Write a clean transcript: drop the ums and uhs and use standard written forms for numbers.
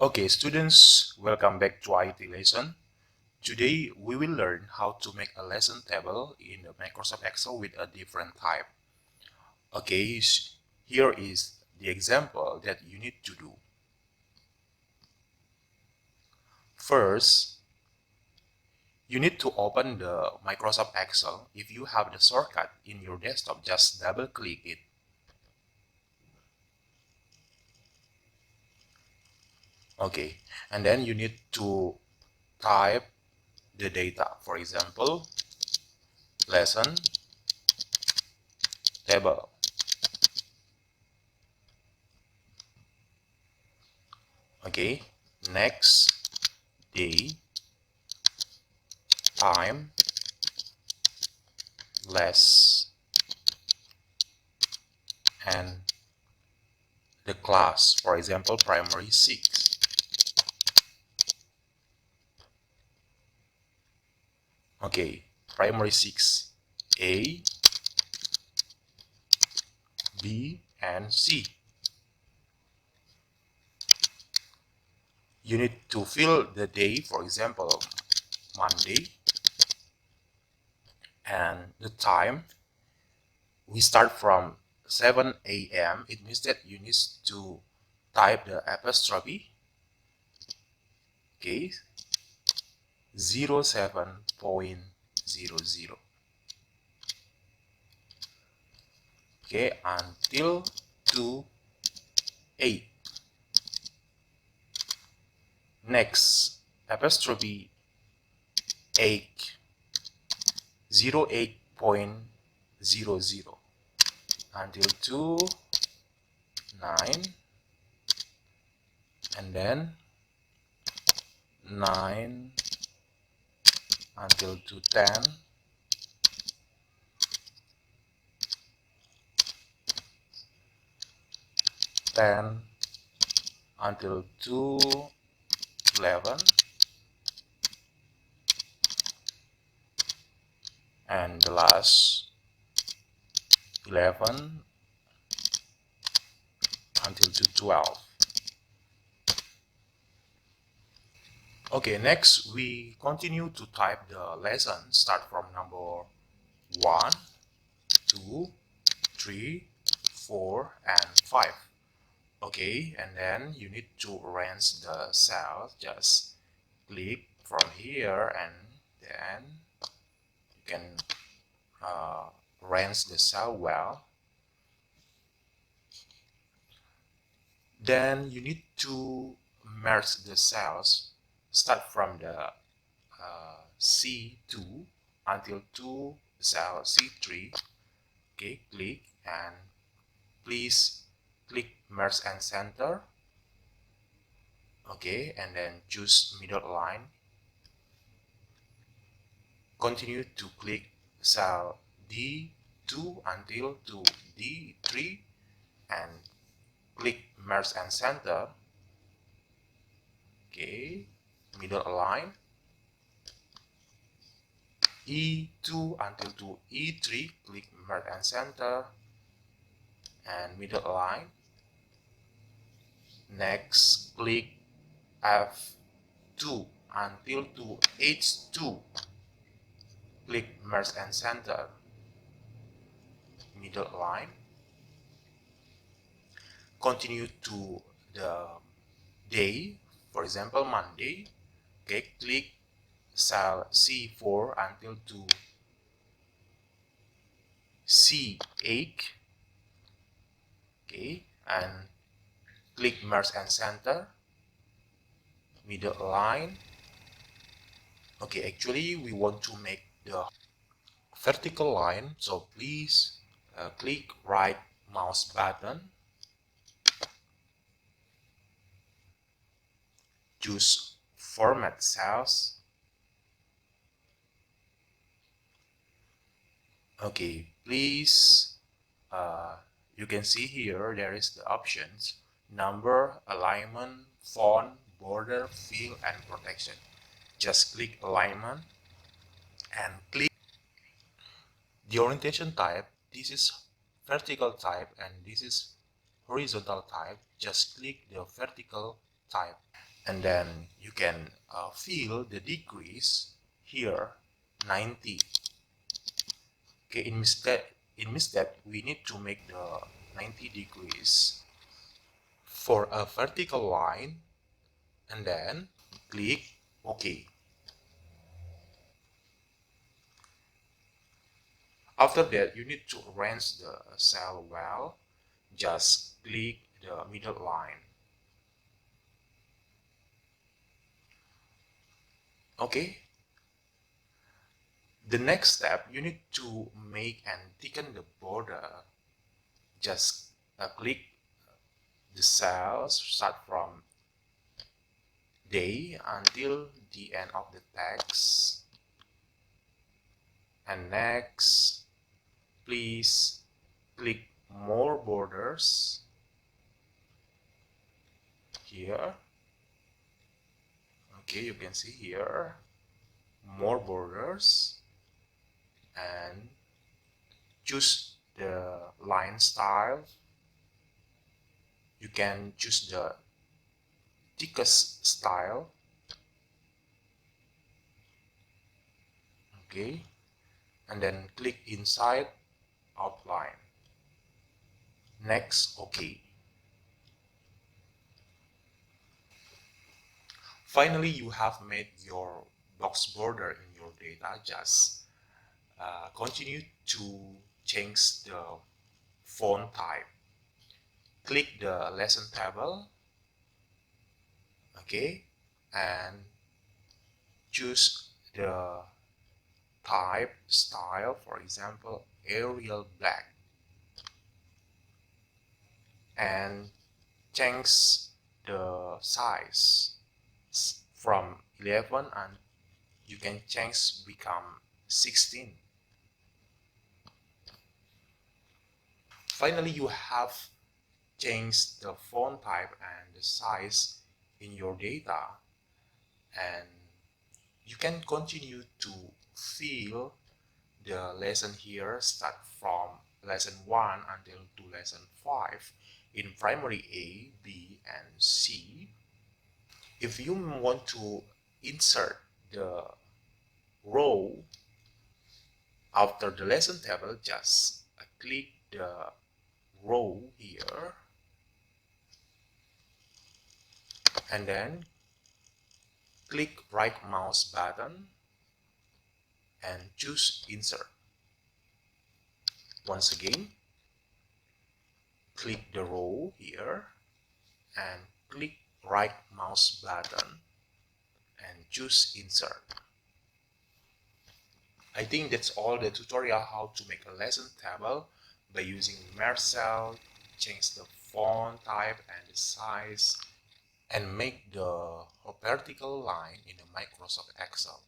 Okay, students, welcome back to IT lesson. Today we will learn how to make a lesson table in the Microsoft Excel with a different type. Okay, here is the example that you need to do. First, you need to open the Microsoft Excel. If you have the shortcut in your desktop, just double click it. Okay, and then you need to type the data. For example, lesson table. Okay, next, day, time, less, and the class, for example, primary 6. Okay, primary 6, A, B, and C. You need to fill the day, for example, Monday, and the time. We start from 7 a.m. It means that you need to type the apostrophe, okay, 07.00, okay, until 2:08. Next, apostrophe 8, 08.00 until 2:09, and then 9 until 2:10, 10 until 2:11, and the last 11 until 2:12. Okay, next we continue to type the lesson. Start from number 1, 2, 3, 4, and 5. Okay, and then you need to arrange the cells. Just click from here, and then you can arrange the cell well. Then you need to merge the cells. Start from the C2 until to cell C3. Okay, click, and please click merge and center. Okay, and then choose middle line. Continue to click cell D2 until to D3, and click merge and center. Okay, middle align. E2 until to E3, click merge and center, and middle align. Next, click F2 until to H2, click merge and center, middle align. Continue to the day, for example Monday. Okay, click cell C4 until to C8. Okay, and click merge and center, middle align. Okay, actually we want to make the vertical line, so please click right mouse button, choose format cells. Okay, please you can see here there is the options: number, alignment, font, border, fill, and protection. Just click alignment and click the orientation type. This is vertical type and this is horizontal type. Just click the vertical type. and then you can fill the degrees here 90. Okay, it means that we need to make the 90 degrees for a vertical line and then click OK. After that, you need to arrange the cell well. Just click the middle line. Okay. The next step, you need to make and thicken the border. Just click the cells, start from day until the end of the text. And next, please click more borders here. Okay, you can see here more borders and choose the line style. You can choose the thickest style. Okay, and then click inside outline. Next, OK. Finally, you have made your box border in your data. Just continue to change the font type. Click the lesson table, okay, and choose the type style, for example Arial black, and change the size from 11 and you can change become 16. Finally, you have changed the font type and the size in your data, and you can continue to fill the lesson here, start from lesson 1 until to lesson 5 in primary A, B, and C. If you want to insert the row after the lesson table, just click the row here and then click right mouse button and choose insert. Once again, click the row here and click right mouse button and choose insert. I think that's all the tutorial how to make a lesson table by using merge cell, change the font type and the size, and make the vertical line in the Microsoft Excel.